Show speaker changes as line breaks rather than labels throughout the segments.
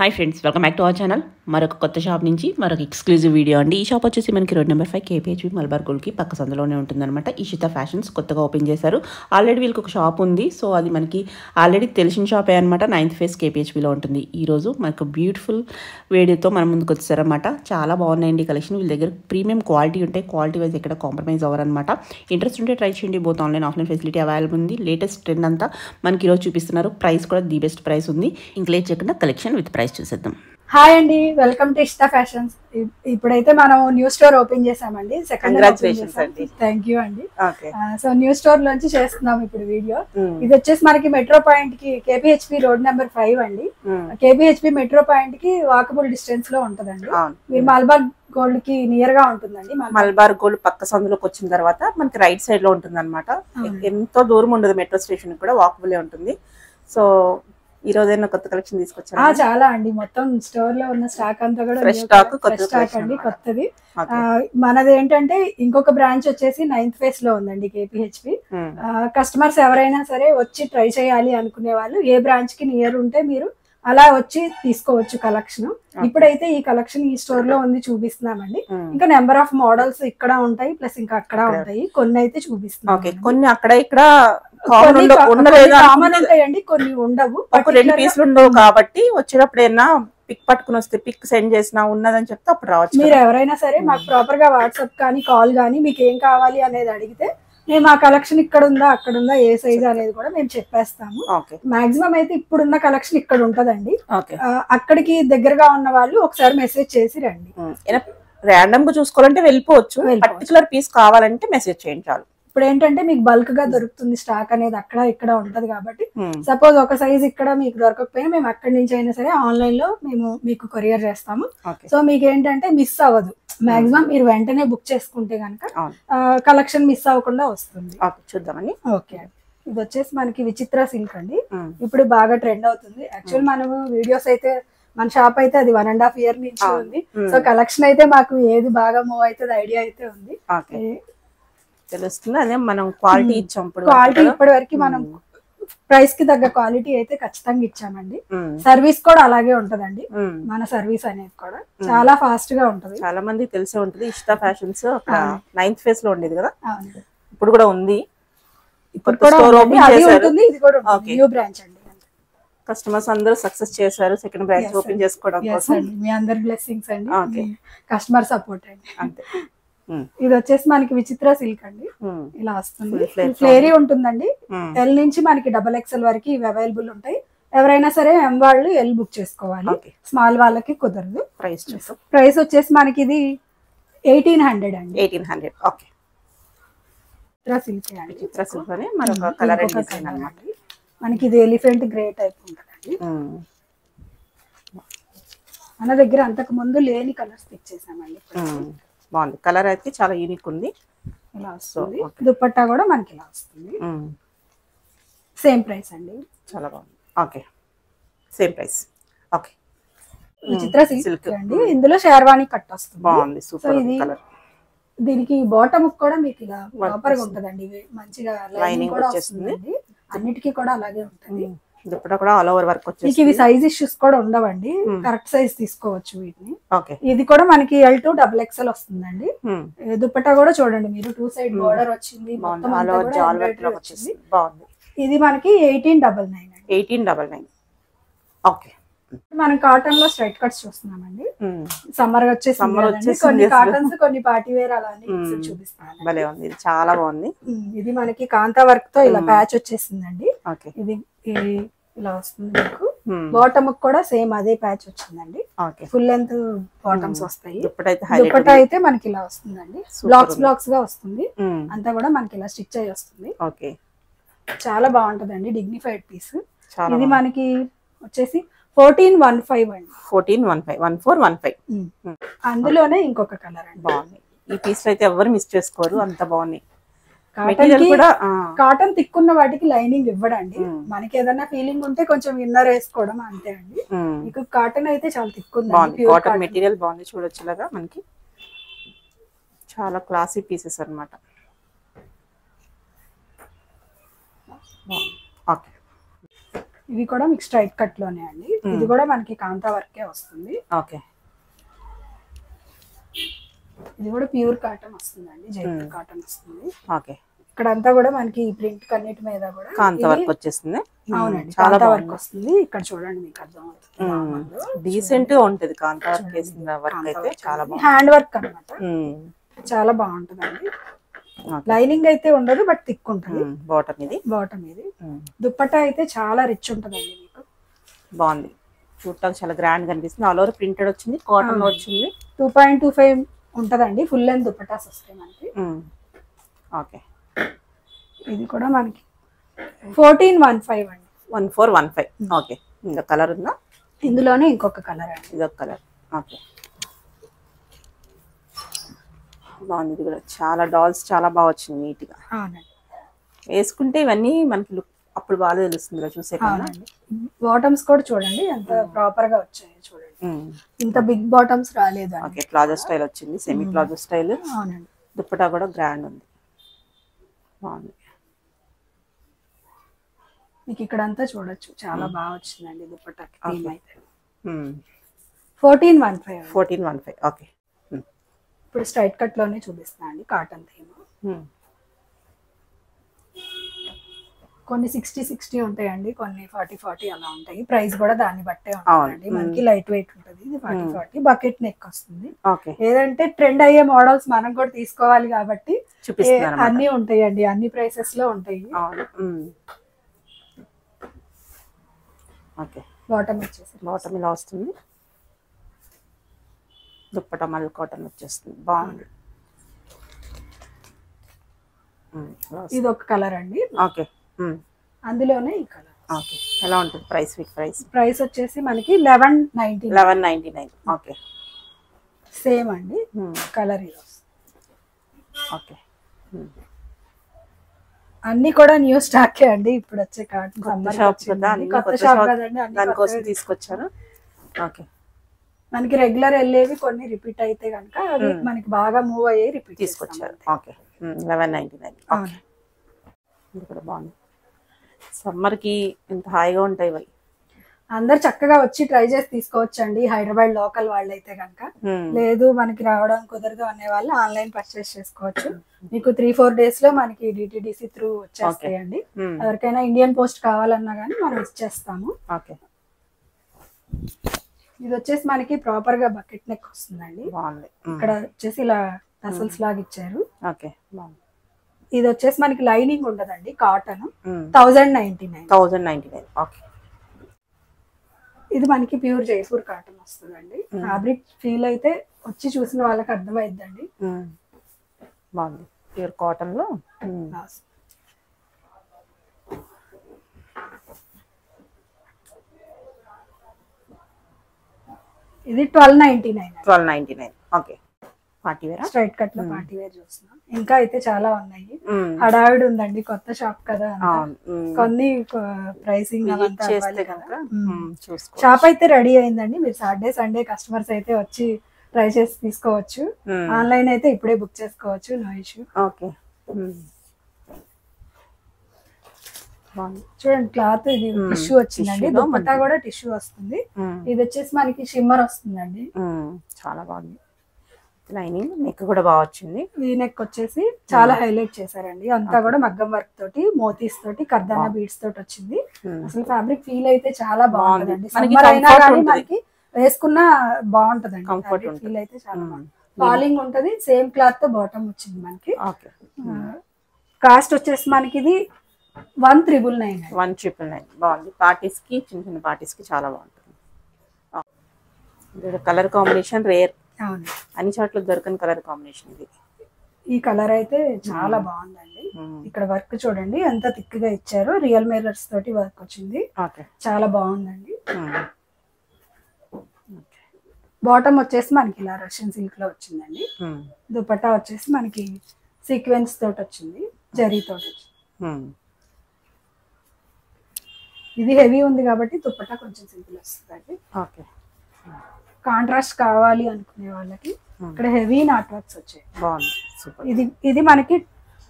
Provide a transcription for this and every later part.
Hi friends, welcome back to our channel. మరొక కొత్త shop నుంచి మరొక ఎక్స్క్లూజివ్ వీడియో అండి. ఈ షాప్ వచ్చేసి మనకి రోడ్ నెంబర్ 5 కేపీహెచ్బీ మల్బార్ గోల్డ్కి పక్క సందులోనే ఉంటుందన్నమాట. ఈషిత ఫ్యాషన్స్ కొత్తగా ఓపెన్ చేశారు. ఆల్రెడీ వీళ్ళకి ఒక షాప్ ఉంది. సో అది మనకి ఆల్రెడీ తెలిసిన షాపే అనమాట. 9th ఫేస్ కేపీహెచ్బీలో ఉంటుంది. ఈరోజు మనకు బ్యూటిఫుల్ వీడియోతో మన ముందుకు వచ్చారనమాట. చాలా బాగున్నాయండి కలెక్షన్. వీళ్ళ దగ్గర ప్రీమియం క్వాలిటీ ఉంటాయి. క్వాలిటీ వైజ్ ఎక్కడ కాంప్రమైజ్ అవ్వరనమాట. ఇంట్రెస్ట్ ఉంటే ట్రై చేయండి. Both online offline facility available ఉంది. లేటెస్ట్ ట్రెండ్ అంతా మనకి ఈరోజు చూపిస్తున్నారు. ప్రైస్ కూడా ది బెస్ట్ ప్రైస్ ఉంది. ఇంక లేట్ చేయకుండా కలెక్షన్ విత్ ప్రైస్ చూసేద్దాం.
హాయ్ అండి, వెల్కమ్ టు ఇష్టా ఫ్యాషన్స్. ఇప్పుడైతే మనం న్యూ స్టోర్ ఓపెన్ చేసామండి. థ్యాంక్ యూ అండి. సో న్యూ స్టోర్ నుంచి చేస్తున్నాం ఇప్పుడు వీడియో. ఇది వచ్చేసి మనకి మెట్రో పాయింట్ కి కేపీహెచ్బీ రోడ్ నెంబర్ 5 అండి. కేపీహెచ్బీ మెట్రో పాయింట్ కి వాకబుల్ డిస్టెన్స్ లో ఉంటదండి. మీరు మల్బార్ గోల్డ్ కి నియర్ గా ఉంటుందండి.
మల్బార్ గోల్డ్ పక్క సందులోకి వచ్చిన తర్వాత మనకి రైట్ సైడ్ లో ఉంటుంది అనమాట. ఎంతో దూరం ఉండదు, మెట్రో స్టేషన్ కూడా వాకబుల్ ఉంటుంది. సో ఈ రోజైనా కొత్త కలెక్షన్ తీసుకొచ్చారు.
చాలా అండి, మొత్తం స్టోర్ లో ఉన్న స్టాక్ అంతా కూడా
ఫ్రెష్ స్టాక్
అండి, కొత్తది. మనది ఏంటంటే ఇంకొక బ్రాంచ్ వచ్చేసి 9th ఫేస్ లో ఉందండి కేపీహెచ్బీ. కస్టమర్స్ ఎవరైనా సరే వచ్చి ట్రై చేయాలి అనుకునే వాళ్ళు ఏ బ్రాంచ్ కి నియర్ ఉంటే మీరు అలా వచ్చి తీసుకోవచ్చు కలెక్షన్. ఇప్పుడైతే ఈ కలెక్షన్ ఈ స్టోర్ లో ఉంది, చూపిస్తున్నామండి. ఇంకా నెంబర్ ఆఫ్ మోడల్స్ ఇక్కడ ఉంటాయి, ప్లస్ ఇంకా అక్కడ ఉంటాయి. కొన్ని అయితే చూపిస్తున్నాం,
కొన్ని అక్కడ ఇక్కడ
కామన్ ఉంటాయండి, కొన్ని ఉండవు.
ఒక 2 పీసులు ఉండవు కాబట్టి వచ్చేటప్పుడు ఏమన్నా పిక్ పట్టుకుని వస్తే పిక్ సెండ్ చేసినా ఉన్నదని చెప్తే అప్పుడు రావచ్చు.
మీరు ఎవరైనా సరే మాకు ప్రాపర్ గా వాట్సాప్ కానీ కాల్ కానీ మీకు ఏం కావాలి అనేది అడిగితే మేము ఆ కలెక్షన్ ఇక్కడ ఉందా అక్కడ ఉందా ఏ సైజ్ అనేది కూడా మేము చెప్పేస్తాము. మాక్సిమం అయితే ఇప్పుడున్న కలెక్షన్ ఇక్కడ ఉంటదండి. అక్కడికి దగ్గరగా ఉన్న వాళ్ళు ఒకసారి మెసేజ్ చేసి రండి.
ర్యాండమ్ గా చూసుకోవాలంటే వెళ్ళిపోవచ్చు. పర్టికులర్ పీస్ కావాలంటే మెసేజ్ చేయండి చాలు.
ఇప్పుడు ఏంటంటే మీకు బల్క్ గా దొరుకుతుంది స్టాక్ అనేది, అక్కడ ఇక్కడ ఉంటది కాబట్టి సపోజ్ ఒక సైజ్ ఇక్కడ మీకు దొరకకపోయినా మేము అక్కడి నుంచి అయినా సరే ఆన్లైన్ లో మేము మీకు కొరియర్ చేస్తాము. సో మీకు ఏంటంటే మిస్ అవ్వదు. మాక్సిమం మీరు వెంటనే బుక్ చేసుకుంటే కనుక కలెక్షన్ మిస్ అవ్వకుండా వస్తుంది.
చూద్దామని.
ఓకే, ఇది వచ్చేసి మనకి విచిత్ర సిల్క్ అండి. ఇప్పుడు బాగా ట్రెండ్ అవుతుంది. యాక్చువల్ మనము వీడియోస్ అయితే మన షాప్ అయితే అది 1.5 year నుంచి ఉంది. సో కలెక్షన్ అయితే మాకు ఏది బాగా మూవ్ అవుతుంది ఐడియా అయితే ఉంది,
తెలుస్తుంది. అదే మనం క్వాలిటీ ఇచ్చాం.
క్వాలిటీ ఇప్పటి వరకు మనం ప్రైస్ కి తగ్గ క్వాలిటీ అయితే ఖచ్చితంగా ఇచ్చామండి. సర్వీస్ కూడా అలాగే ఉంటదండి. మన సర్వీస్ అనేది కూడా చాలా ఫాస్ట్ గా ఉంటది.
చాలా మంది తెలిసే ఉంటది. ఇష్టా ఫ్యాషన్స్ 9th ఫేస్ లో ఉండేది కదా, ఇప్పుడు కూడా ఉంది.
న్యూ బ్రాంచ్ అండి.
కస్టమర్స్ అందరూ సక్సెస్ చేశారు సెకండ్ బ్రాంచ్ ఓపెన్ చేసుకోవడం కోసం.
మీ అందరి బ్లెస్సింగ్స్ అండి, కస్టమర్ సపోర్ట్ అండి. అంతే. ఇది వచ్చేసి మనకి విచిత్ర సిల్క్ అండి. ఇలా వస్తుంది, ఫ్లేరీ ఉంటుందండి. ఎల్ నుంచి మనకి XXL వరకు ఇవి అవైలబుల్ ఉంటాయి. ఎవరైనా సరే ఎం వాళ్ళు ఎల్ బుక్ చేసుకోవాలి, స్మాల్ వాళ్ళకి కుదరదు. ప్రైస్ వచ్చేసి మనకి ఇది 1800 అండి.
1800. ఓకే,
సిల్క్ అండి.
చిత్ర సిల్క్ అని మరొక కలర్ అన్నమాట.
మనకి ఇది ఎలిఫెంట్ గ్రే టైప్ ఉంటుందండి. మన దగ్గర అంతకు ముందు లేని కలర్స్ తెచ్చేసామండి.
బాగుంది, కలర్ అయితే చాలా యూనిక్ ఉంది.
ఇలా వస్తుంది. దుపట్టా కూడా మనకి ఇలా వస్తుంది. సేమ్ ప్రైస్ అండి.
చాలా బాగుంది. Okay, same price. ఓకే,
విచిత్ర సిల్క్ అండి. ఇందులో షేర్వాణి కట్ వస్తుంది.
బాగుంది, సూపర్ కలర్.
దీనికి బాటమ్ కూడా మీకు ఇలా ప్రాపర్ గా ఉంటదండి. మంచిగా లైనింగ్ కూడా వస్తుంది. అన్నిటికీ కూడా అలాగే ఉంటుంది.
దుపట్టా కూడా ఆల్ ఓవర్ వర్క్ వచ్చేసి.
ఇవి సైజ్ ఇష్యూస్ కూడా ఉండవండి, కరెక్ట్ సైజ్ తీసుకోవచ్చు వీటిని. ఇది కూడా మనకి L to XXL వస్తుందండి. దుపట్టా కూడా చూడండి మీరు, 2 సైడ్ బోర్డర్ వచ్చింది. ఇది మనకి 1899 అండి.
1899. ఓకే,
మనం కాటన్ లో స్ట్రైట్ కట్స్ చూస్తున్నామండి. సమ్మర్ వచ్చేసి కొన్ని కాటన్స్ కొన్ని పార్టీ వేర్ అలా చూపిస్తాను.
భలే ఉంది, ఇది చాలా బాగుంది.
ఇది మనకి కాంతా వర్క్ తో ఇలా ప్యాచ్ వచ్చేసిందండి. ఇది ఇలా వస్తుంది. మీకు బాటమ్ కూడా సేమ్ అదే ప్యాచ్ వచ్చిందండి. ఫుల్ లెంత్ బాటమ్స్ వస్తాయి. దుపట్టా అయితే మనకి ఇలా వస్తుందండి, బ్లాక్స్ గా వస్తుంది. అంతా కూడా మనకి ఇలా స్టిచ్ అయ్యి వస్తుంది. చాలా బాగుంటదండి, డిగ్నిఫైడ్ పీస్. ఇది మనకి వచ్చేసి 1415 అండి.
1415.
అందులోనే ఇంకొక కలర్ అండి.
బాగుంది. ఈ పీస్ అయితే ఎవరు మిస్ చేసుకోరు, అంత బాగున్నాయి.
కాటన్ తిక్కున్న వాటికి లైనింగ్ ఇవ్వడండి. మనకి ఏదైనా ఫీలింగ్ ఉంటే కొంచెం ఇన్నర్ వేసుకోవడం అంతే అండి. మీకు కాటన్ అయితే చాలా తిక్కుంది.
కాటన్ మెటీరియల్ బాగుంది, చూడొచ్చు లాగా మనకి. చాలా క్లాసీ పీసెస్ అన్నమాట.
ఇవి కూడా మీకు స్ట్రైట్ కట్ లోనే అండి. ఇది కూడా మనకి కాంతా వర్కే వస్తుంది.
ఓకే,
ఇది కూడా ప్యూర్ కాటన్ వస్తుందండి, జైపూర్ కాటన్ వస్తుంది.
ఓకే,
ఇక్కడ అంతా కూడా మనకి ప్రింట్ కన్నిటి మీద కూడా
కాంతా వర్క్ వచ్చేస్తుంది.
అవునండి, కాంతా వర్క్ వస్తుంది. ఇక్కడ చూడండి మీకు అర్థం అవుతుంది,
డీసెంట్ గా ఉంటది కాంతా వర్క్ చేసిన వర్క్ అయితే చాలా బాగుంది.
హ్యాండ్ వర్క్ అన్నమాట, చాలా బాగుంటుందండి. లైనింగ్ అయితే ఉండదు బట్ థిక్ ఉంటుంది.
బాటమ్ ఇది,
బాటమ్ ఇది. దుప్పట్టా అయితే చాలా రిచ్ ఉంటుందండి మీకు.
బాగుంది, చూడటానికి చాలా గ్రాండ్ కనిపిస్తుంది. ఆల్ ఓవర్ ప్రింటెడ్ వచ్చింది, కాటన్ వచ్చింది.
2.25 ఉంటదండి, ఫుల్ లెంత్ దుప్పటాస్ వస్తాయి మనకి.
ఓకే,
ఇది కూడా మనకి 1415 అండి.
1415. ఓకే, ఇంకా కలర్ ఉందా?
ఇందులోనే ఇంకొక కలర్ అండి,
ఇదొక కలర్. ఓకే, బాగుంది. ఇది కూడా చాలా డాల్స్ చాలా బాగా వచ్చింది నీట్ గా.
అవునండి,
వేసుకుంటే ఇవన్నీ మనకి లుక్ అప్పుడు బాగా తెలుస్తుంది చూసే కదా.
బాటమ్స్ కూడా చూడండి ఎంత ప్రాపర్ గా వచ్చాయి చూడండి, ఇంత బిగ్ బాటమ్స్ రాలేదు.
ఓకే, ప్లాజో స్టైల్ వచ్చింది, సెమీ ప్లాజో స్టైల్.
అవునండి,
దుప్పటా కూడా గ్రాండ్ ఉంది, బాగుంది.
మీకు ఇక్కడ అంతా చూడొచ్చు, చాలా బాగా వచ్చిందండి దుప్పటాకి థీమ్ అయితే.
1415. 1415. ఓకే,
ఇప్పుడు స్ట్రైట్ కట్ లోనే చూపిస్తున్నా అండి కాటన్ థీమ్. కొన్ని 60 ఉంటాయండి, కొన్ని 40 అలా ఉంటాయి. ప్రైస్ కూడా దాన్ని బట్టే ఉంటుందండి. మనకి లైట్ వెయిట్ ఉంటుంది, ఇది 40 బకెట్ నెక్ వస్తుంది. ఏదంటే ట్రెండ్ అయ్యే మోడల్స్ మనం కూడా తీసుకోవాలి కాబట్టి అన్ని ఉంటాయండి, అన్ని ప్రైసెస్ లో ఉంటాయి.
ఓకే,
బాటమ్ వచ్చేసి
బాటమ్ ఇలా వస్తుంది, దుప్పటా మల్ కాటన్ వచ్చేస్తుంది, బాగుంది.
ఇది ఒక కలర్ అండి.
ఓకే,
అందులోనే ఈ కలర్.
ఓకే, ఎలా ఉంటుంది ప్రైస్?
ప్రైస్ వచ్చేసి మనకి 1199.
ఓకే,
సేమ్ అండి, కలర్ ఇది.
ఓకే,
అన్ని కూడా న్యూ స్టాక్ అండి, ఇప్పుడు వచ్చే కాటన్
షాప్ కదా, కొత్త షాప్ కదండి, దానికోసం తీసుకొచ్చారు. ఓకే,
మనకి రెగ్యులర్ వెళ్ళేవి కొన్ని రిపీట్ అయితే కనుక అవి మనకి బాగా మూవ్ అయ్యి రిపీట్
తీసుకొచ్చారు. ఓకే, 1199. ఓకే, ఇది కూడా బాగుంది. సమ్మర్ కి ఇంత హాయిగా ఉంటాయి ఇవి.
అందరు చక్కగా వచ్చి ట్రై చేసి తీసుకోవచ్చండి, హైదరాబాద్ లోకల్ వాళ్ళైతే కనుక. లేదు మనకి రావడం కుదరదు అనే వాళ్ళు ఆన్లైన్ పర్చేస్ చేసుకోవచ్చు. మీకు 3-4 డేస్ లో మనకి DTDC త్రూ వచ్చేస్తాయండి. ఎవరికైనా ఇండియన్ పోస్ట్ కావాలన్నా కానీ మనం ఇచ్చేస్తాము.
ఓకే,
ఇది వచ్చేసి మనకి ప్రాపర్ గా బకెట్ నెక్ వస్తుందండి. ఇక్కడ వచ్చేసి ఇలా టసల్స్ లాగా ఇచ్చారు.
ఓకే, బాగుంది.
ఇది వచ్చేసి మనకి లైనింగ్ ఉండదండి, కాటన్. 1099.
ఓకే,
ఇది మనకి ప్యూర్ జైపూర్ కాటన్ వస్తుందండి. ఫ్యాబ్రిక్ ఫీల్ అయితే వచ్చి చూసిన వాళ్ళకి అర్థమైద్దండి.
బాగుంది, ప్యూర్ కాటన్ లో.
ఇది 1299.
Okay, party wear,
straight cut లో పార్టీ వేర్ చూస్తున్నాం. ఇంకా అయితే చాలా ఉన్నాయి, హడావిడి ఉందండి, కొత్త షాప్ కదా, కొన్ని ప్రైసింగ్ షాప్ అయితే రెడీ అయిందండి. మీరు సాటర్డే సండే కస్టమర్స్ అయితే వచ్చి ట్రై చేసి తీసుకోవచ్చు. ఆన్లైన్ అయితే ఇప్పుడే బుక్ చేసుకోవచ్చు, నో ఇష్యూ.
ఓకే,
చూడండి క్లాత్ ఇది టిష్యూ వచ్చిందండి, దుపట్టా కూడా టిష్యూ వస్తుంది. ఇది వచ్చేసి మనకి షిమ్మర్ వస్తుందండి,
చాలా బాగుంది. లైనింగ్ నెక్ కూడా బాగా వచ్చింది.
ఈ నెక్ వచ్చేసి చాలా హైలైట్ చేశారండి, అంతా కూడా మగ్గం వర్క్ తోటి, మోతీస్ తోటి, కర్దానా బీడ్స్ తోటి వచ్చింది. అసలు ఫ్యాబ్రిక్ ఫీల్ అయితే చాలా బాగుంటుందండి. సమ్మర్ అయినా కానీ మనకి వేసుకున్నా బాగుంటదండి, కంఫర్ట్ ఫీల్ అయితే చాలా బాగుంది. ఫాలింగ్ ఉంటది, సేమ్ క్లాత్ తో బాటమ్ వచ్చింది మనకి. కాస్ట్ వచ్చేసి మనకి ఇది
1999. బాగుంది, పార్టీస్ కి, చిన్న చిన్న పార్టీస్ కి చాలా బాగుంటుంది. కలర్ కాంబినేషన్ రేర్, అన్ని చోట్ల దొరకని కలర్ కాంబినేషన్ ఇది.
ఈ కలర్ అయితే చాలా బాగుందండి. ఇక్కడ వర్క్ చూడండి ఎంత థిక్ గా ఇచ్చారు, రియల్ మిర్రర్స్ తోటి వర్క్ వచ్చింది, చాలా బాగుందండి. బాటమ్ వచ్చేసి మనకి ఇలా రష్యన్ సిల్క్ లో వచ్చిందండి. దుపట్టా వచ్చేసి మనకి సీక్వెన్స్ తోటి వచ్చింది, జరీ తోటి వచ్చింది. ఇది హెవీ ఉంది కాబట్టి దుపట్టా కొంచెం సింపుల్ వస్తుంది. కాంట్రాస్ట్ కావాలి అనుకునే వాళ్ళకి ఇక్కడ హెవీ నాట్ వర్క్స్ వచ్చాయి,
బాగుంది.
ఇది మనకి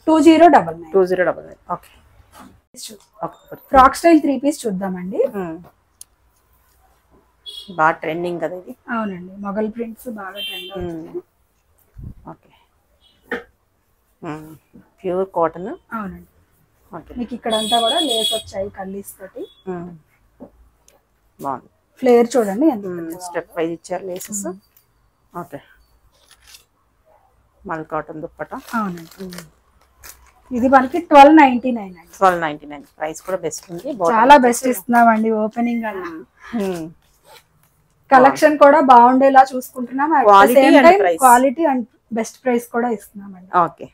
2099.
ఓకే,
ఫ్రాక్ స్టైల్ 3 పీస్ చూద్దామండి.
బాగా ట్రెండింగ్ కదా ఇది.
అవునండి, మొగల్ ప్రింట్స్ బాగా ట్రెండ్ అవుతుంది.
Okay, pure cotton.
అవునండి.
ఓకే,
మీకు ఇక్కడంతా కూడా లేస్ వచ్చాయి కల్లీస్ తోటి.
బాగుంది.
ఫ్లేర్ చూడండి ఎంత
స్టెప్ వైజ్ ఇచ్చారు లేసెస్. ఓకే, మల్ కాటన్ దుప్పట.
అవునండి. ఇది మనకి 1299 అండి.
1299 ప్రైస్ కూడా బెస్ట్ ఉంది.
చాలా బెస్ట్ ఇస్తున్నామండి ఓపెనింగ్ అలా. కలెక్షన్ కూడా బాగుండేలా చూసుకుంటున్నాం. క్వాలిటీ అండ్ బెస్ట్ ప్రైస్ కూడా ఇస్తున్నామండి.
ఓకే,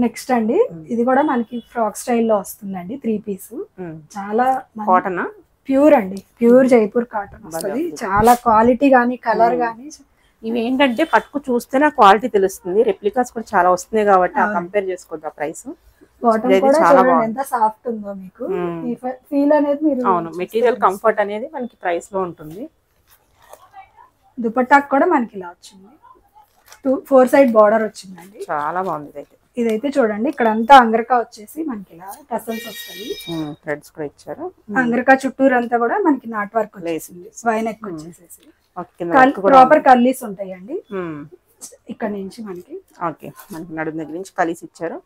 నెక్స్ట్ అండి ఇది కూడా మనకి ఫ్రాక్ స్టైల్లో వస్తుందండి. 3 పీస్ చాలా
కాటన్,
ప్యూర్ అండి, ప్యూర్ జైపూర్ కాటన్ వస్తుంది. చాలా క్వాలిటీ గానీ కలర్ గానీ.
ఇవి ఏంటంటే పట్టుకు చూస్తేనే క్వాలిటీ తెలుస్తుంది. రెప్లికాస్ కూడా చాలా వస్తున్నాయి కాబట్టి కంపేర్ చేసుకోవద్దు ప్రైస్.
బాటమ్ కూడా చూడండి ఎంత సాఫ్ట్ ఉందో, మీకు ఫీల్ అనేది మీరు.
అవును, మెటీరియల్ కంఫర్ట్ అనేది మనకి ప్రైస్ లో ఉంటుంది.
దుపట్టాకు కూడా మనకి ఇలా వచ్చింది. 4 సైడ్ బార్డర్ వచ్చిందండి.
చాలా బాగుంది.
ఇదైతే చూడండి ఇక్కడ అంతా అంగరకా వచ్చేసి మనకి ఇలా టసల్స్ వస్తాయి.
థ్రెడ్స్ కూడా ఇచ్చారు.
అంగరకా చుట్టూరు అంతా కూడా మనకి నాట్ వర్క్ వచ్చేసింది. వైనెక్ వచ్చేసేసి ప్రాపర్ కల్లీస్ ఉంటాయండి ఇక్కడ నుంచి మనకి.
ఓకే, మనకి నడుము దగ్గర నుంచి కలీస్ ఇచ్చారు.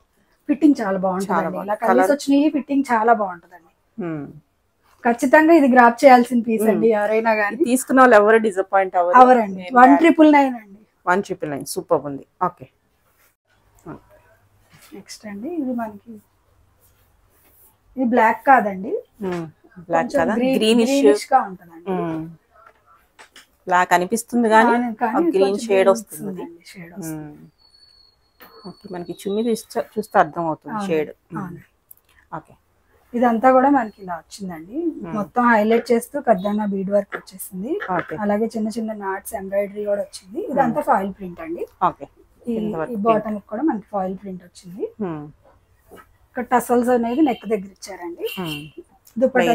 ఫిట్టింగ్ చాలా బాగుంటుంది. ఇలా కల్లీస్ వచ్చినాయి, ఫిట్టింగ్ చాలా బాగుంటుందండి. ఖచ్చితంగా ఇది గ్రాప్ చేయాల్సిన పీస్ అండి. ఎవరైనా కానీ
తీసుకున్న వాళ్ళు ఎవరు డిసప్పాయింట్
అవరండి. 1999 అండి.
1999 సూపర్ ఉంది. ఓకే,
నెక్స్ట్ అండి ఇది మనకి ఇది బ్లాక్ కాదండి,
బ్లాక్ కదా,
గ్రీనిష్ గా ఉంటుందండి.
బ్లాక్ అనిపిస్తుంది కానీ గ్రీన్ షేడ్ వస్తుంది. ఓకే, మనకి చున్నీ చూస్తే అర్థం అవుతుంది షేడ్. ఓకే,
ఇదంతా కూడా మనకి ఇలా వచ్చిందండి. మొత్తం హైలైట్ చేస్తూ పెద్దగా బీడ్ వర్క్ వచ్చేసింది. అలాగే చిన్న చిన్న నాట్స్ ఎంబ్రాయిడరీ కూడా వచ్చింది. ఇదంతా ఫాయిల్ ప్రింట్ అండి.
ఓకే,
ఈ బాటమ్ కూడా మనకి ఫాయిల్ ప్రింట్ వచ్చింది. ఇక్కడ టసల్స్ అనేది నెక్ దగ్గర ఇచ్చారండి. దుపట్టా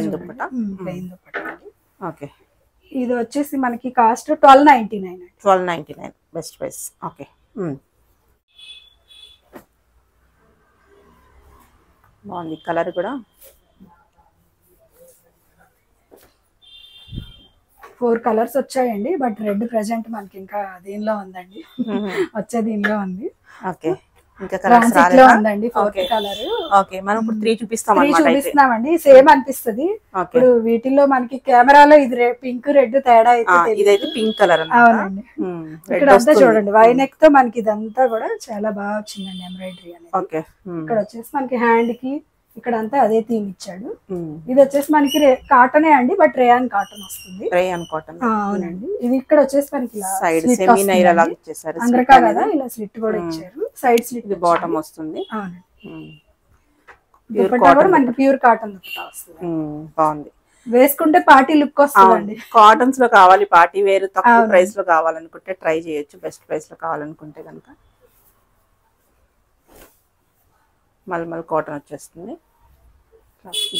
ప్లెయిన్ దుపట్టా అండి.
ఓకే,
ఇది వచ్చేసి మనకి కాస్ట్ 1299 అండి.
1299 బెస్ట్ ప్రైస్. ఓకే, బాగుంది కలర్ కూడా.
4 కలర్స్ వచ్చాయండి. బట్ రెడ్ ప్రెసెంట్ మనకి ఇంకా దీనిలో ఉందండి, వచ్చే దీనిలో ఉంది.
ఓకే, ఇంకా
ఉందండి 4th కలర్.
ఓకే, మనం ఇప్పుడు 3 చూపిస్తామండి.
సేమ్ అనిపిస్తుంది. ఇప్పుడు వీటిల్లో మనకి కెమెరాలో ఇది పింక్ రెడ్ తేడా అయితే,
ఇదైతే పింక్ కలర్.
అవునండి. ఇక్కడ అంతా చూడండి వైనెక్ తో మనకి ఇదంతా కూడా చాలా బాగా వచ్చిందండి ఎంబ్రాయిడరీ అనేది. ఇక్కడ వచ్చేసి మనకి హ్యాండ్ కి ఇక్కడ అంతా అదే థీమ్ ఇచ్చాడు. ఇది వచ్చేసి మనకి కాటనే అండి, బట్ రేయాన్ కాటన్ వస్తుంది.
రేయాన్ కాటన్,
అవునండి. ఇది ఇక్కడ వచ్చేసి మనకి
అంగరకా
కదా, ఇలా స్లిట్ కూడా ఇచ్చారు. సైడ్ స్లిట్
బాటమ్ వస్తుంది.
దుపట్టా కూడా మనకి ప్యూర్ కాటన్ దుపట్టా వస్తుంది.
బాగుంది.
వేసుకుంటే పార్టీ లుక్ వస్తుందండి.
కాటన్స్ లో కావాలి, పార్టీ వేర్ తక్కువ ప్రైస్ లో కావాలనుకుంటే ట్రై చేయొచ్చు. బెస్ట్ ప్రైస్ లో కావాలనుకుంటే కనుక మల్మల్ కాటన్ వచ్చేస్తుంది.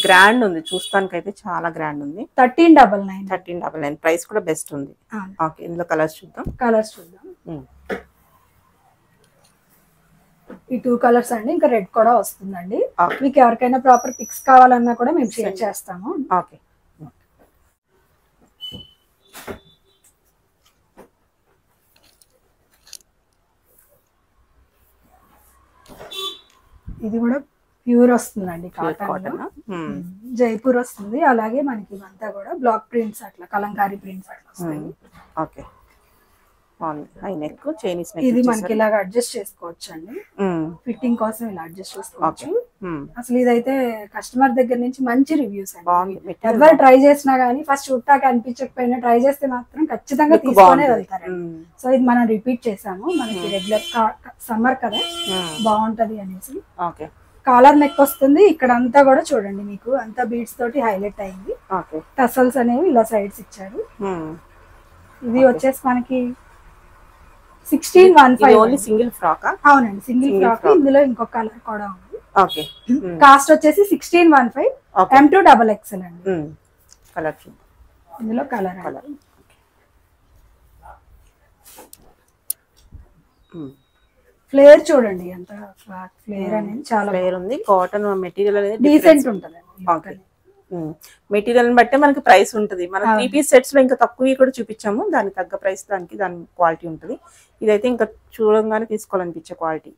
గ్రాండ్ ఉంది, చూస్తానికి అయితే చాలా గ్రాండ్ ఉంది. 1399 ప్రైస్ కూడా బెస్ట్ ఉంది. ఓకే, ఇందులో కలర్స్ చూద్దాం.
ఈ 2 కలర్స్ అండి. ఇంకా రెడ్ కూడా వస్తుందండి. మీకు ఎవరికైనా ప్రాపర్ పిక్స్ కావాలన్నా కూడా మేము షేర్ చేస్తాము.
ఓకే,
ఇది కూడా ప్యూర్ వస్తుందండి కాటన్. జైపూర్ వస్తుంది. అలాగే మనకి ఇవంతా కూడా బ్లాక్ ప్రింట్స్ అట్లా కలంకారీ ప్రింట్స్ అట్లా వస్తాయి.
Okay, high neck, Chinese neck.
ఇది మనకి ఇలాగ అడ్జస్ట్ చేసుకోవచ్చు అండి. ఫిట్టింగ్ కోసం ఇలా అడ్జస్ట్ చేసుకోవచ్చు. అసలు ఇదైతే కస్టమర్ దగ్గర నుంచి మంచి రివ్యూస్ అండి. ఎవరు ట్రై చేసినా గానీ ఫస్ట్ చూడటానికి అనిపించకపోయినా ట్రై చేస్తే మాత్రం ఖచ్చితంగా తీసుకునే వెళ్తారండి. సో ఇది మనం రిపీట్ చేసాము. మనకి రెగ్యులర్ సమ్మర్ కదా, బాగుంటది అనేసి. కాలర్ నెక్ వస్తుంది. ఇక్కడ అంతా కూడా చూడండి మీకు అంతా బీడ్స్ తోటి హైలైట్ అయింది. టసల్స్ అనేవి ఇలా సైడ్స్ ఇచ్చారు. ఇది వచ్చేసి మనకి 1615
సింగిల్ ఫ్రాక్.
అవునండి, సింగిల్ ఫ్రాక్. ఇందులో ఇంకొక కలర్ కూడా ఉంది. కాస్ట్ వచ్చేసి 1615 M2XXL అండి. ఇందులో కలర్ ఫ్లేర్ చూడండి ఎంత ఫ్లేర్ అనేది చాలా
ఫ్లేర్ ఉంది. కాటన్ మెటీరియల్ అనేది
డీసెంట్ ఉంటదండి.
మెటీరియల్ బట్టే మనకి ప్రైస్ ఉంటుంది. మన 3 పీస్ సెట్స్ లో ఇంకా తక్కువ కూడా చూపించాము, దానికి తగ్గ ప్రైస్ దాని క్వాలిటీ ఉంటుంది. ఇదైతే ఇంకా చూడంగానే తీసుకోవాలనిపించే క్వాలిటీ.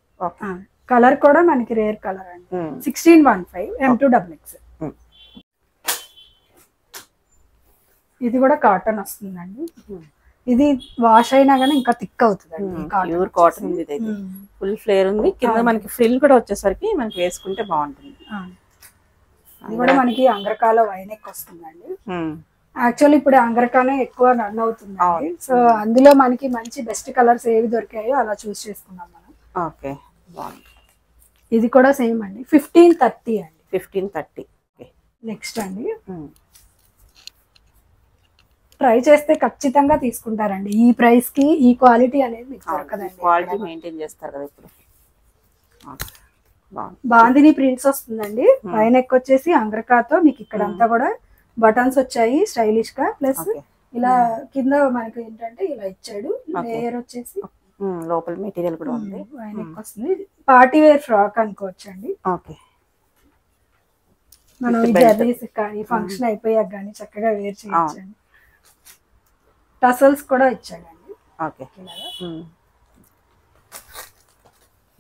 కలర్ కూడా మనకి రేర్ కలర్ అండి. 1615 M2XX. ఇది కూడా కాటన్ వస్తుందండి. ఇది వాష్ అయినా గానీ ఇంకా థిక్ అవుతుందండి.
ప్యూర్ కాటన్ ఉంది. ఇదైతే ఫుల్ ఫ్లేర్ ఉంది. కింద మనకి ఫ్రిల్ కూడా వచ్చేసరికి మనకి వేసుకుంటే బాగుంటుంది.
ఇది కూడా మనకి అంగరకాలో వైనెక్ వస్తుందండి. యాక్చువల్లీ ఇప్పుడు అంగరకానే ఎక్కువ రన్ అవుతుందండి. సో అందులో మనకి మంచి బెస్ట్ కలర్స్ ఏవి దొరికాయో అలా చూస్ చేసుకున్నాం మనం.
ఓకే, బాగుంది.
ఇది కూడా సేమ్ అండి. 1530 అండి.
1530.
నెక్స్ట్ అండి, ట్రై చేస్తే ఖచ్చితంగా తీసుకుంటారండి. ఈ ప్రైస్ కి ఈ క్వాలిటీ అనేది మీకు దొరకదండి.
క్వాలిటీ మెయింటైన్ చేస్తారు కదా ఇప్పుడు.
బాందిని ప్రింట్స్ వస్తుందండి. వైనెక్ వచ్చేసి అంగరకాతో మీకు ఇక్కడ అంతా కూడా బటన్స్ వచ్చాయి స్టైలిష్ గా. ప్లస్ ఇలా కింద మనకి ఏంటంటే ఇలా ఇచ్చాడు. లేయర్ వచ్చేసి
లోపల మెటీరియల్ కూడా ఉంది.
వైనెక్ వస్తుంది. పార్టీ వేర్ ఫ్రాక్ అనుకోవచ్చండి.
ఓకే,
మనం ఈ జర్నీస్ కానీ ఫంక్షన్ అయిపోయాక కానీ చక్కగా వేర్ చేయొచ్చండి. టసల్స్ కూడా ఇచ్చాడండి.
ఓకే,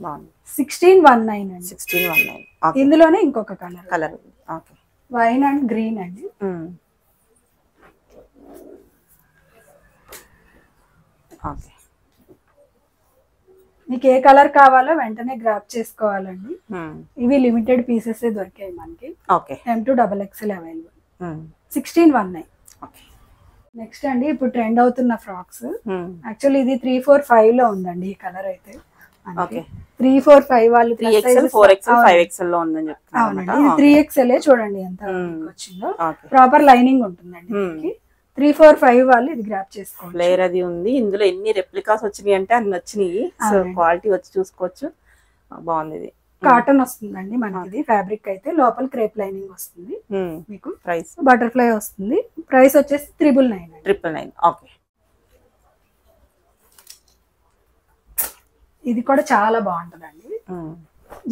బాగుంది.
1619 అండి.
1619.
ఇందులోనే ఇంకొక కలర్
ఉంది. ఓకే,
వైన్ అండ్ గ్రీన్ అండి.
ఓకే,
మీకు ఏ కలర్ కావాలో వెంటనే గ్రాప్ చేసుకోవాలండి. ఇవి లిమిటెడ్ పీసెస్ దొరికాయి మనకి.
Okay,
M2XXL available. 1619.
Okay.
Next అండి, ఇప్పుడు ట్రెండ్ అవుతున్న ఫ్రాక్స్. యాక్చువల్లీ ఇది 345 లో ఉందండి ఈ కలర్ అయితే.
ఓకే,
345 వాళ్ళు
3XL 4XL 5XL లో ఉందని చెప్తున్నారు.
అవునండి, ఇది 3XL చూడండి ఎంత వచ్చిందో. ప్రాపర్ లైనింగ్ ఉంటుందండి. 345 వాళ్ళు ఇది గ్రాప్ చేసుకోవచ్చు.
ఫ్లేర్ అది ఉంది. ఇందులో ఎన్ని రెప్లికాస్ వచ్చినాయి అంటే అన్ని వచ్చినాయి. సో క్వాలిటీ వచ్చి చూసుకోవచ్చు. బాగుంది. ఇది
కాటన్ వస్తుందండి మనకి. ఫ్యాబ్రిక్ అయితే లోపల క్రేప్ లైనింగ్ వస్తుంది. మీకు
ప్రైస్
బటర్ఫ్లై వస్తుంది. ప్రైస్ వచ్చేసి 999.
999. ఓకే,
ఇది కూడా చాలా బాగుంటదండి.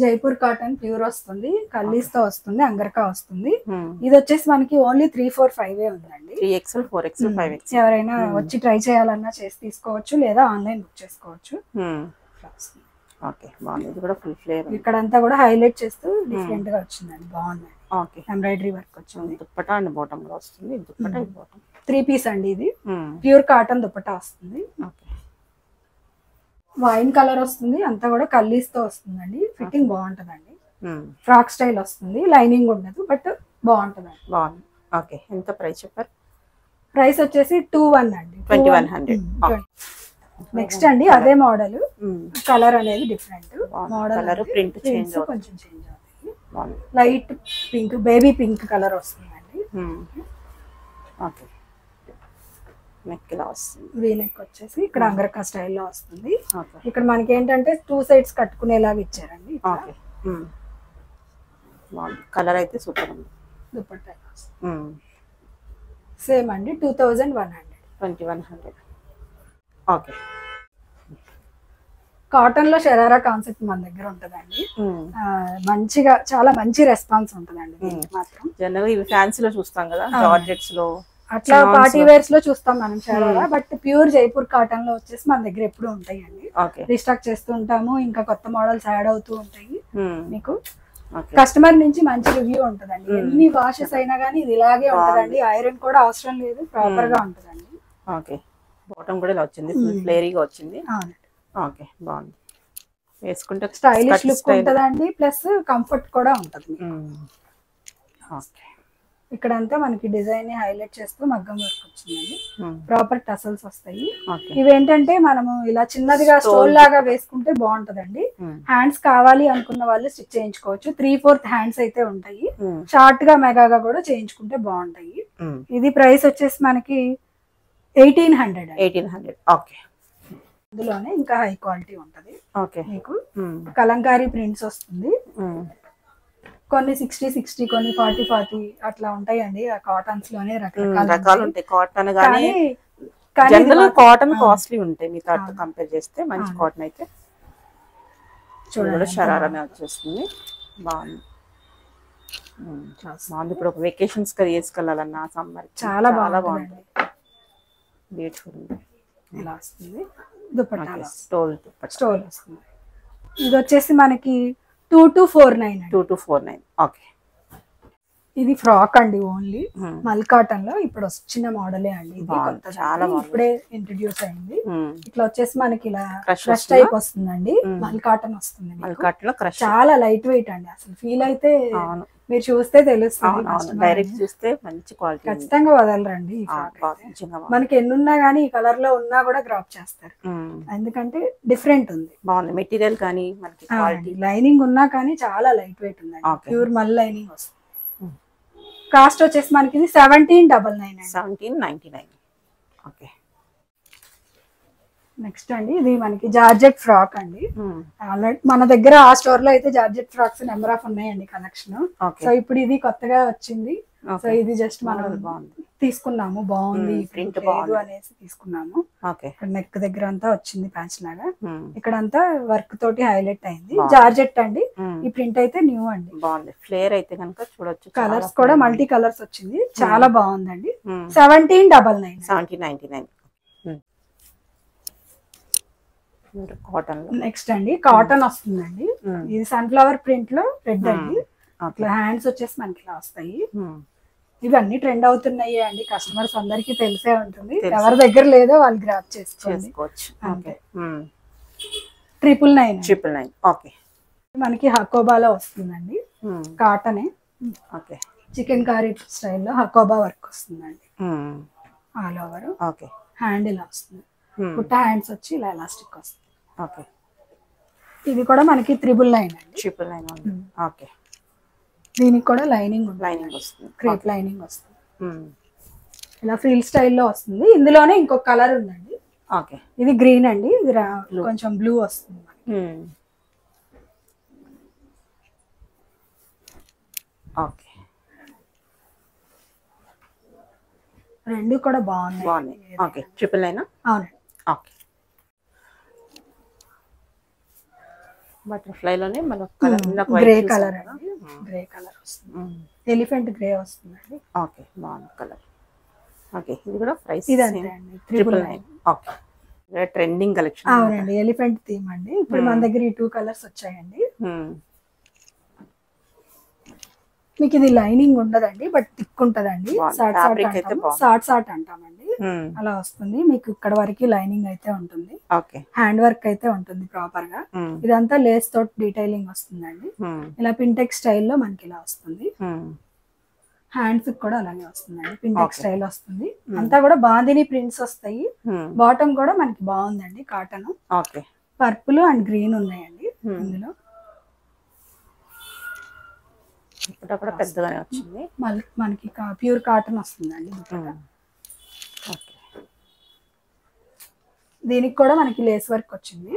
జైపూర్ కాటన్ ప్యూర్ వస్తుంది. కల్లీస్ తో వస్తుంది. అంగరకా వస్తుంది. ఇది వచ్చేసి మనకి ఓన్లీ 345 ఉందండి.
3XL 4XL 5XL
ఎవరైనా వచ్చి ట్రై చేయాలన్నా చేసి తీసుకోవచ్చు, లేదా ఆన్లైన్ బుక్ చేసుకోవచ్చు.
ఓకే, బాగుంది. ఇది కూడా ఫుల్ ఫ్లేర్.
ఇక్కడ అంతా కూడా హైలైట్ చేస్తూ డిఫరెంట్ గా వచ్చిందండి. బాగుంది.
ఓకే,
ఎంబ్రాయిడరీ వర్క్ వచ్చింది.
దుప్పటా అండ్ బాటమ్ కూడా వస్తుంది. దుప్పటా ఇది బాటమ్
3 పీస్ అండి. ఇది ప్యూర్ కాటన్ దుప్పటా వస్తుంది.
ఓకే,
వైన్ కలర్ వస్తుంది. అంతా కూడా కల్లీస్ తో వస్తుందండి. ఫిట్టింగ్ బాగుంటదండి. ఫ్రాక్ స్టైల్ వస్తుంది. లైనింగ్ ఉండదు, బట్ బాగుంటదండి.
బాగుంది. ఓకే, ఎంత ప్రైస్ చెప్పారు?
ప్రైస్ వచ్చేసి 21 అండి.
2100.
నెక్స్ట్ అండి, అదే మోడల్. కలర్ అనేది డిఫరెంట్. మోడల్
ప్రింట్ చేంజ్
కొంచెం చేంజ్ అవుతుంది. Light pink, baby pink colour వస్తుందండి.
ఓకే, నెక్ ఇలా వస్తుంది.
వీ నెక్ వచ్చేసి ఇక్కడ అంగరకా స్టైల్లో వస్తుంది. ఇక్కడ మనకి ఏంటంటే 2 సైడ్స్ కట్టుకునేలాగా ఇచ్చారండి.
ఓకే, కలర్ అయితే సూపర్ ఉంది.
దుపట్టా సేమ్ అండి. 2100.
2100. ఓకే,
కాటన్ లో షరారా కాన్సెప్ట్ మన దగ్గర ఉంటదండి. మంచిగా చాలా మంచి రెస్పాన్స్ ఉంటదండి. మాత్రం
జనరల్ ఇవి ఫ్యాన్సీలో చూస్తాం కదా, జార్జెట్స్ లో
అట్లా పార్టీ వేర్స్ లో చూస్తాం మనం sharara. But pure Jaipur cotton లో వచ్చేసి మన దగ్గర ఎప్పుడు ఉంటాయండి. రీస్టాక్ చేస్తూ ఉంటాము. ఇంకా కొత్త మోడల్స్ యాడ్ అవుతూ ఉంటాయి. మీకు కస్టమర్ నుంచి మంచి రివ్యూ ఉంటదండి. ఎన్ని వాషెస్ అయినా గానీ ఇది ఇలాగే ఉంటదండి. ఐరన్ కూడా అవసరం లేదు. ప్రాపర్ గా ఉంటదండి.
ఓకే, బాటమ్ కూడా ఇలా వచ్చింది. ఫ్లేరీగా వచ్చింది. ఓకే, బాగుంది. వేసుకుంటే
స్టైలిష్ లుక్ ఉంటదండి. ప్లస్ కంఫర్ట్ కూడా ఉంటది.
ఓకే,
ఇక్కడ అంతా మనకి డిజైన్ ని హైలైట్ చేస్తూ మగ్గం వర్క్ వచ్చిందండి. ప్రాపర్ టసల్స్ వస్తాయి. ఇవేంటంటే మనము ఇలా చిన్నదిగా స్టోల్ లాగా వేసుకుంటే బాగుంటదండి. హ్యాండ్స్ కావాలి అనుకున్న వాళ్ళు స్టిచ్ చేయించుకోవచ్చు. 3/4 హ్యాండ్స్ అయితే ఉంటాయి. షార్ట్ గా మెగాగా కూడా చేయించుకుంటే బాగుంటాయి. ఇది ప్రైస్ వచ్చేసి మనకి 1800.
1800. ఓకే,
అందులోనే ఇంకా హై క్వాలిటీ ఉంటది.
ఓకే,
మీకు కలంకారీ ప్రింట్స్ వస్తుంది. కొన్ని 60 కొన్ని 40 అట్లా ఉంటాయండి. ఆ కాటన్స్ లోనే
రకాలు ఉంటాయి. కాటన్ గానీ జనరల్ కాటన్ కాస్ట్లీ ఉంటాయి. మీతో కంపేర్ చేస్తే మంచి కాటన్ అయితే
చూడండి
షరారామే వచ్చేస్తుంది. బాగుంది. బాగుంది. ఇప్పుడు ఒక వెకేషన్స్ కి వేసుకెళ్ళాలన్నా సమ్మర్
చాలా బాగుంది.
బ్యూటిఫుల్.
ఇలా వస్తుంది దుపట్టా.
స్టోల్
వస్తుంది. ఇది వచ్చేసి మనకి 2249.
2249. ఓకే.
ఇది ఫ్రాక్ అండి, ఓన్లీ మల్ కాటన్ లో ఇప్పుడు వచ్చిన మోడలే అండి. ఇది
చాలా
ఇప్పుడే ఇంట్రడ్యూస్ అయింది. ఇట్లా వచ్చేసి మనకి ఇలా క్రష్ టైప్ వస్తుందండి. మల్ కాటన్ వస్తుంది. చాలా లైట్ వెయిట్ అండి. అసలు ఫీల్ అయితే మీరు చూస్తే తెలుస్తుంది.
డైరెక్ట్ చూస్తే మంచి క్వాలిటీ.
ఖచ్చితంగా వదలరండి. మనకి ఎన్నున్నా గానీ ఈ కలర్ లో ఉన్నా కూడా గ్రాప్ చేస్తారు, ఎందుకంటే డిఫరెంట్ ఉంది.
బాగుంది మెటీరియల్ కానీ మనకి క్వాలిటీ.
లైనింగ్ ఉన్నా కానీ చాలా లైట్ వెయిట్ ఉందండి. ప్యూర్ మల్ లైనింగ్ వస్తుంది. కాస్ట్ వచ్చేసి మనకి 1799.
1799. ఓకే.
నెక్స్ట్ అండి ఇది మనకి జార్జెట్ ఫ్రాక్ అండి. ఆల్రెడీ మన దగ్గర ఆ స్టోర్ లో అయితే జార్జెట్ ఫ్రాక్స్ నెంబర్ ఆఫ్ ఉన్నాయండి కలెక్షన్. సో ఇప్పుడు ఇది కొత్తగా వచ్చింది. సో ఇది జస్ట్ మనం తీసుకున్నాము, బాగుంది ప్రింట్ బాగుంది అనేసి తీసుకున్నాము. నెక్ దగ్గర అంతా వచ్చింది ప్యాచ్ లాగా. ఇక్కడ అంతా వర్క్ తోటి హైలైట్ అయింది. జార్జెట్ అండి. ఈ ప్రింట్ అయితే న్యూ అండి.
బాగుంది. ఫ్లేర్ అయితే కనుక చూడొచ్చు.
కలర్స్ కూడా మల్టీ కలర్స్ వచ్చింది. చాలా బాగుందండి. 1799.
1799. కాటన్.
నెక్స్ట్ అండి కాటన్ వస్తుందండి. ఇది సన్ఫ్లవర్ ప్రింట్ లో రెడ్ అండి. అట్లా హ్యాండ్స్ వచ్చేసి మనకి ఇలా వస్తాయి. ఇవన్నీ ట్రెండ్ అవుతున్నాయి అండి. కస్టమర్స్ అందరికి తెలిసే ఉంటుంది. ఎవరి దగ్గర లేదో వాళ్ళు గ్రాప్ చేసుకోవచ్చు. 999.
ఓకే.
మనకి హకోబాలో వస్తుందండి. కాటనే.
ఓకే.
చికెన్ కర్రీ స్టైల్లో హకోబా వర్క్ వస్తుందండి. All over.
ఓకే.
హ్యాండ్ ఇలా వస్తుంది. పుట్ట హ్యాండ్స్ వచ్చి ఇలా ఎలాస్టిక్ వస్తుంది.
ఓకే.
ఇది కూడా మనకి 999 అండి.
999. ఓకే.
దీనికి కూడా లైనింగ్
వస్తుంది.
క్రేప్ లైనింగ్ వస్తుంది. ఇలా ఫ్రిల్ స్టైల్లో వస్తుంది. ఇందులోనే ఇంకొక కలర్ ఉందండి.
ఓకే.
ఇది గ్రీన్ అండి. ఇది కొంచెం బ్లూ వస్తుంది.
ఓకే.
రెండు కూడా బాగున్నాయి.
ఓకే. 999.
అవునండి.
ఓకే. బటర్ఫ్లై లోనే మనకు కలర్
గ్రే కలర్ అండి. గ్రే కలర్ వస్తుంది. ఎలిఫెంట్ గ్రే వస్తుందండి.
ఓకే. బాగుంది కలర్. ఓకే. ఇది కూడా ప్రైస్
ఇది అంతే అండి. 999.
ఓకే. Trending collection.
అవునండి. ఎలిఫెంట్ థీమ్ అండి. ఇప్పుడు మన దగ్గర ఈ 2 కలర్స్ వచ్చాయండి. మీకు ఇది లైనింగ్ ఉండదండి, బట్ థిక్ ఉంటదండి. సాట్ అంటామండి. అలా వస్తుంది. మీకు ఇక్కడ వరకు లైనింగ్ అయితే ఉంటుంది. హ్యాండ్ వర్క్ అయితే ఉంటుంది ప్రాపర్ గా. ఇదంతా లేస్ తోటి డీటైలింగ్ వస్తుందండి. ఇలా పింటెక్స్ స్టైల్లో మనకి ఇలా వస్తుంది. హ్యాండ్స్ కూడా అలాగే వస్తుందండి. పింటెక్స్ స్టైల్ వస్తుంది. అంతా కూడా బాందిని ప్రింట్స్ వస్తాయి. బాటమ్ కూడా మనకి బాగుందండి. కాటన్ పర్పుల్ అండ్ గ్రీన్ ఉన్నాయండి ఇందులో.
పెద్దగానే వచ్చింది.
మనకి ప్యూర్ కాటన్ వస్తుందండి. దీనికి కూడా మనకి లేస్ వర్క్ వచ్చింది.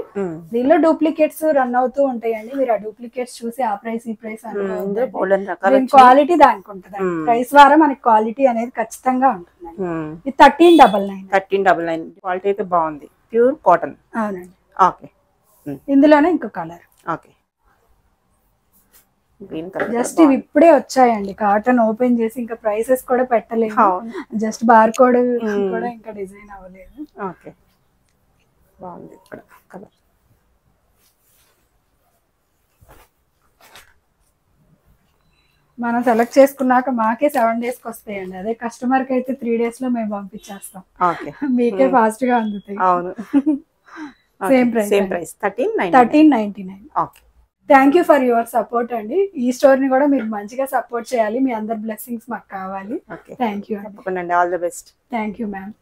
దీనిలో డూప్లికేట్స్ రన్ అవుతూ ఉంటాయండి. మీరు ఆ డూప్లికేట్స్ చూసి ఆ ప్రైస్ ఈ ప్రైస్ క్వాలిటీ దానికి ఉంటుంది. ప్రైస్ ద్వారా మనకి క్వాలిటీ అనేది ఖచ్చితంగా ఉంటుంది. ఇది 1399.
1399. క్వాలిటీ అయితే బాగుంది. Pure cotton.
అవునండి.
ఓకే.
ఇందులోనే ఇంకో కలర్.
ఓకే.
జస్ట్ ఇవి ఇప్పుడే వచ్చాయండి. కాటన్ ఓపెన్ చేసి ఇంకా ప్రైసెస్ కూడా పెట్టలేదు. జస్ట్ బార్ కోడ్ కూడా ఇంకా డిజైన్ అవ్వలేదు.
ఓకే. బాగుంది ఇక్కడ కలర్.
మనం సెలెక్ట్ చేసుకున్నాక మాకే 7 days కి వస్తాయండి. అదే కస్టమర్ కి అయితే 3 days లో మేము పంపించేస్తాం. మీకే ఫాస్ట్ గా అందుతాయి. Same price 1399. Thank you for your support అండి. ఈ స్టోర్ ని కూడా మీరు మంచిగా సపోర్ట్ చేయాలి. మీ అందరి బ్లెస్సింగ్స్ మాకు కావాలి. Thank you.
All the best.
Thank you ma'am.